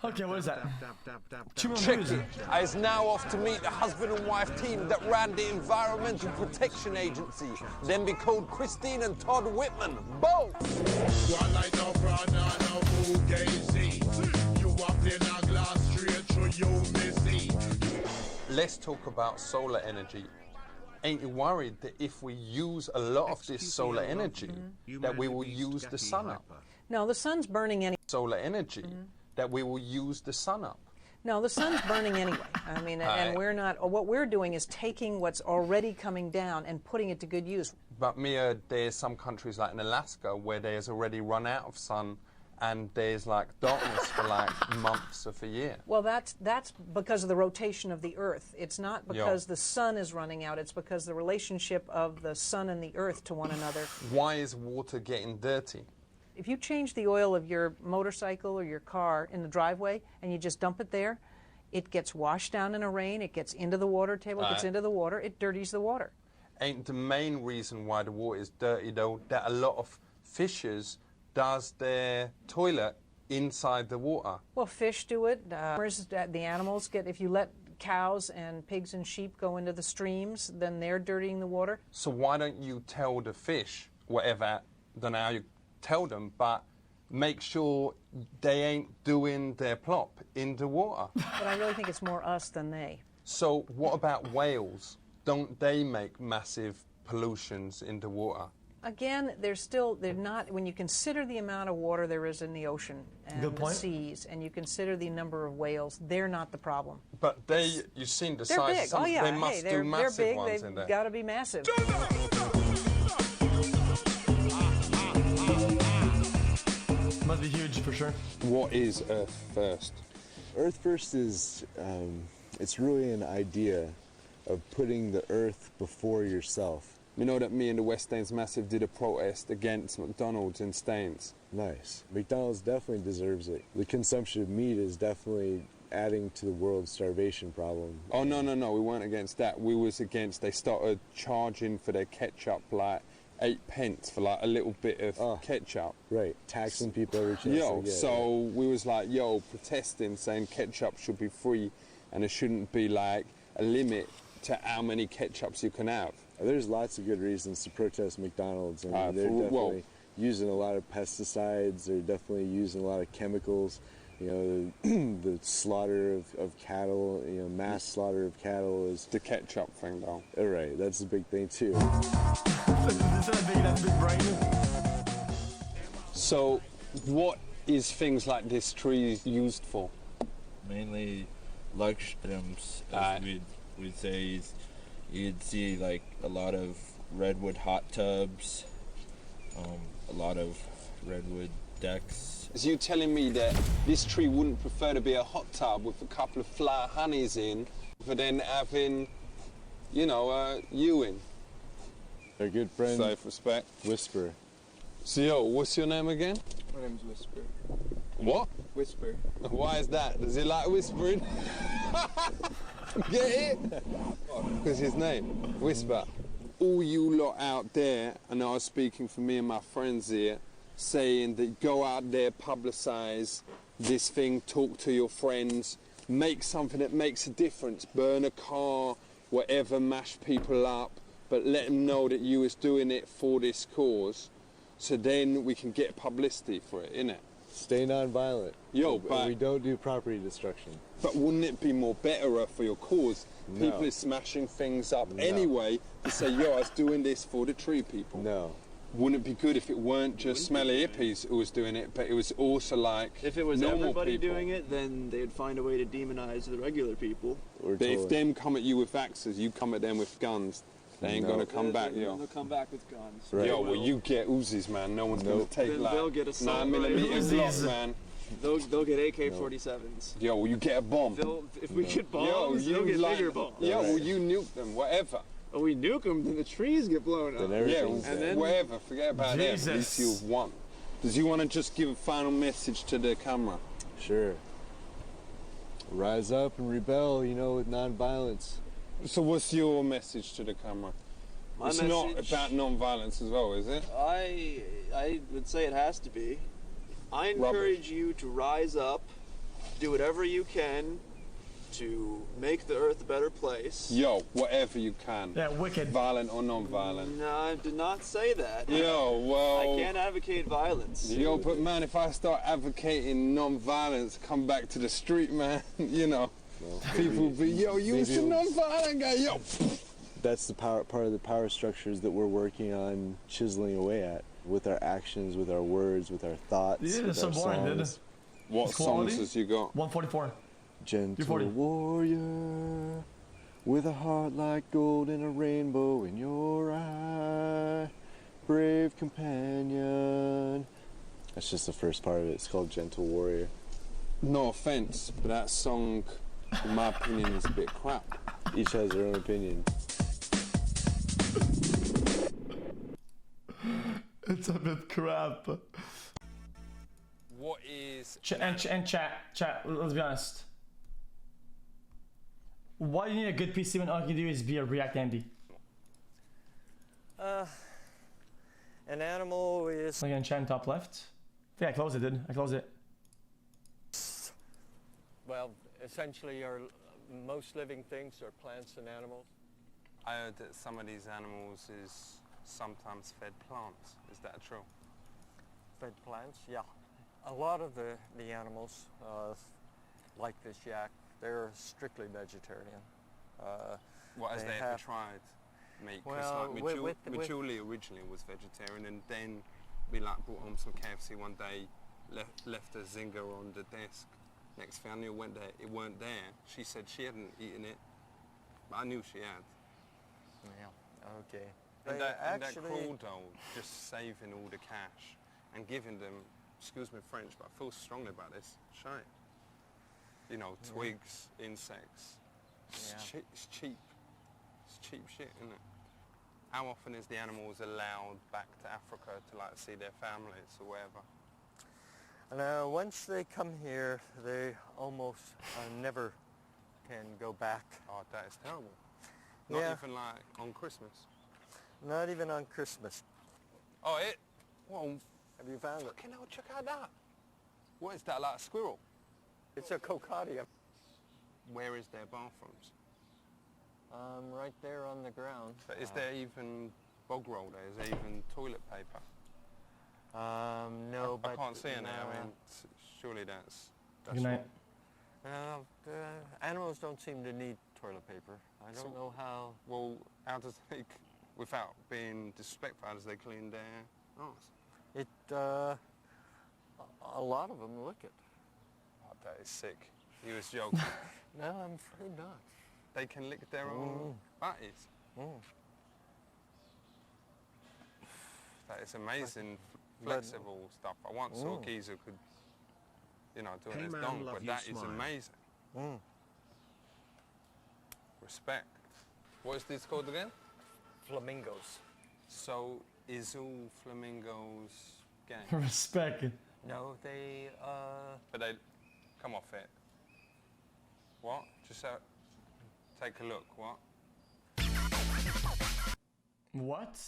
Okay, what is that? Tricky is now off to meet the husband and wife team that ran the Environmental Protection Agency, then be called Christine and Todd Whitman. Both! Let's talk about solar energy. Ain't you worried that if we use a lot of this solar energy, that we will use the sun up? No, the sun's burning anyway. Solar energy, that we will use the sun up. No, the sun's burning anyway. I mean, and we're not, what we're doing is taking what's already coming down and putting it to good use. But Mia, there's some countries like in Alaska where there's already run out of sun and there's like darkness for like months of a year. Well, that's because of the rotation of the Earth. It's not because the sun is running out. It's because the relationship of the sun and the Earth to one another. Why is water getting dirty? If you change the oil of your motorcycle or your car in the driveway and you just dump it there, it gets washed down in a rain, it gets into the water table, it gets into the water, it dirties the water. Ain't the main reason why the water is dirty though that a lot of fishers does their toilet inside the water? Well, fish do it. The animals get, if you let cows and pigs and sheep go into the streams, then they're dirtying the water. So why don't you tell the fish, whatever, don't know how you tell them, but make sure they ain't doing their plop in the water? But I really think it's more us than they. So what about whales? Don't they make massive pollutions in the water? Again, they're not, when you consider the amount of water there is in the ocean and the seas, and you consider the number of whales, they're not the problem. But you've seen the they're size. Big. Oh yeah, they must do massive they're big. ones in there. They've got to be massive. Must be huge for sure. What is Earth First? Earth First is, it's really an idea of putting the earth before yourself. You know that me and the West Staines Massive did a protest against McDonald's in Staines. Nice. McDonald's definitely deserves it. The consumption of meat is definitely adding to the world's starvation problem. Oh, no, we weren't against that. We was against, they started charging for their ketchup like 8 pence for like a little bit of ketchup. Right, taxing people every chance they get. So we was like, protesting, saying ketchup should be free and there shouldn't be like a limit to how many ketchups you can have. There's lots of good reasons to protest McDonald's. I mean, they're definitely using a lot of pesticides. They're definitely using a lot of chemicals. You know, the slaughter of cattle, you know, mass slaughter of cattle is... The ketchup thing, though. Right, that's a big thing, too. That's big brain. So, what is things like this tree used for? Mainly luxuriums, as we'd say. You'd see like a lot of redwood hot tubs, a lot of redwood decks. Is you telling me that this tree wouldn't prefer to be a hot tub with a couple of flower honeys in, but then having, you know, you in? Our good friend, Safe respect. Whisper. So, what's your name again? My name's Whisper. What? Whisper. Why is that? Does he like whispering? Get it? Because his name, Whisper. All you lot out there, and I was speaking for me and my friends here, saying that go out there, publicise this thing, talk to your friends, make something that makes a difference, burn a car, whatever, mash people up, but let them know that you was doing it for this cause, so then we can get publicity for it, innit? Stay non-violent. But we don't do property destruction. But wouldn't it be more better for your cause? No. People are smashing things up anyway to say, I was doing this for the tree people. No. Wouldn't it be good if it weren't just smelly hippies who was doing it, but it was also like if it was everybody people doing it, then they'd find a way to demonize the regular people. But if them come at you with axes, you come at them with guns. They ain't gonna come back, They'll come back with guns. Right. Well, you get Uzis, man. No one's gonna take then like they'll get 9mm Glock, man. They'll get AK-47s. Well, you get a bomb. If we get bombs, they'll get bigger bombs. Well, you nuke them, whatever. Oh, we nuke them, then the trees get blown up. And then whatever, forget about that. At least you've won. Does you want to just give a final message to the camera? Sure. Rise up and rebel, you know, with non-violence. So what's your message to the camera? It's not about non-violence as well, is it? I would say it has to be. I encourage you to rise up do whatever you can to make the Earth a better place. Yo, whatever you can. Yeah, wicked. Violent or non-violent. No, I did not say that. Yo, well... I can't advocate violence. Yo, but man, if I start advocating non-violence, come back to the street, man, you know, well, people be, yo, you was a non-violent guy, yo. That's the part of the power structures that we're working on chiseling away at, with our actions, with our words, with our thoughts. Yeah, with so our boring, dude. songs. What songs has you got? 144. Gentle warrior, with a heart like gold and a rainbow in your eye, brave companion. That's just the first part of it. It's called Gentle Warrior. No offense, but that song, in my opinion, is a bit crap. Each has their own opinion. It's a bit crap. What is... And chat, let's be honest. Why do you need a good PC when all you can do is be a React MD? An animal is... Again, chat in top left. I think I closed it, dude. I closed it. Well, essentially most living things are plants and animals. I heard that some of these animals is sometimes fed plants. Is that true? Fed plants, yeah. A lot of the animals, like this yak, they're strictly vegetarian. Has they ever tried meat? Well, like Julie originally was vegetarian, and then we like brought home some KFC one day, left a zinger on the desk. Next thing I knew, went there, it weren't there. She said she hadn't eaten it, but I knew she had. Yeah, okay. And that cruel though, just saving all the cash and giving them, excuse me French, but I feel strongly about this, shite. You know, twigs, insects. It's cheap. It's cheap shit, isn't it? How often is the animals allowed back to Africa to like see their families or whatever? And once they come here, they almost never can go back. Oh, that is terrible. Not even like on Christmas. Not even on Christmas. Oh, well, have you found it? Fucking hell, check out that. What is that, like a squirrel? It's a cocadia. Where is their bathrooms? Right there on the ground. But is there even bog roll there? Is there even toilet paper? No, I can't see it now. I mean, surely that's Good night. wrong. Animals don't seem to need toilet paper. I don't know how. Well, how does they, without being disrespectful, how does they clean their arse? A lot of them lick it. Oh, that is sick. He was joking. No, I'm afraid not. They can lick their own butties. That is amazing, flexible stuff. I once saw a geezer who could, you know, do it his dong, but that is amazing. Respect. What is this called again? Flamingos. So, is all flamingos gay? Respect. No, they, But they come off it. What? Just take a look. What? What?